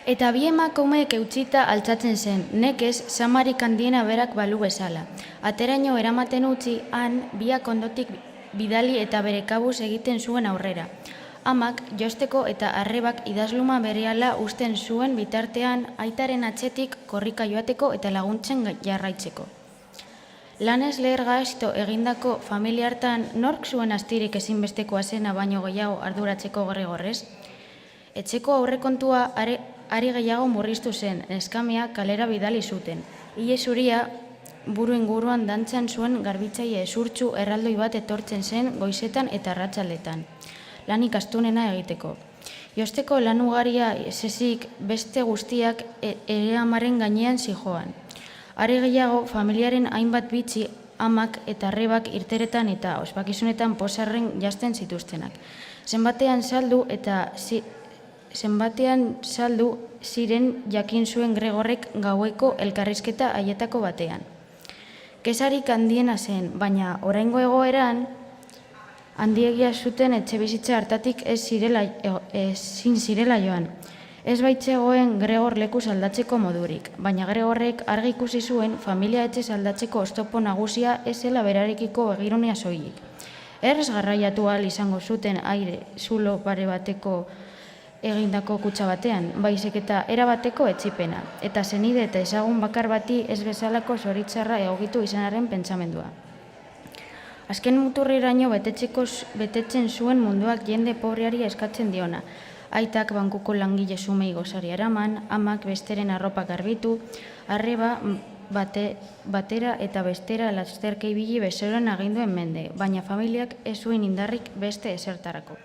Eta bi emakumeek eutsita altzatzen zen, nekez samarik handiena berak balu bezala. Ateraino eramaten utzi, han biak ondotik bidali eta bere kabuz egiten zuen aurrera. Amak josteko eta arrebak idazluma berehala uzten zuen bitartean aitaren atzetik korrika joateko eta laguntzen jarraitzeko. Lanez leher gaizto egindako familia hartan nork zuen astirik ezinbestekoa zena baino gehiago arduratzeko Gregorrez? Etxeko aurrekontua ari gehiago murriztu zen, neskamea kalera bidali zuten. Ile zuria buru inguruan dantzan zuen garbitzaile ezurtzu erraldoi bat etortzen zen goizetan eta arratsaldetan, lanik astunena egiteko. Josteko lan ugaria ezezik beste guztiak ere amaren gainean zijoan. Are gehiago, familiaren hainbat bitxi amak eta arrebak irteretan eta ospakizunetan pozarren jasten zituztenak. Zenbatean saldu ziren jakin zuen Gregorrek gaueko elkarrizketa haietako batean. Kesarik handiena zen, baina oraingo egoeran handiegia zuten etxebizitza hartatik ezin zirela joan. Ez baitzegoen Gregor lekuz aldatzeko modurik, baina Gregorrek argi ikusi zuen familia etxez aldatzeko oztopo nagusia ez zela berarekiko begirunea soilik. Errez garraiatu ahal izango zuten aire zulo pare bateko egindako kutxa batean, baizik eta erabateko etzipena, eta senide eta ezagun bakar bati ez bezalako zoritzarra egokitu izanaren pentsamendua. Azken muturreraino betetzen zuen munduak jende pobreari eskatzen diona. Aitak bankuko langile zumei gozari eraman, amak besteren arropa garbitu, arreba batera eta bestera lasterka ibili bezeroen aginduen mende, baina familiak ez zuen indarrik beste ezertarako.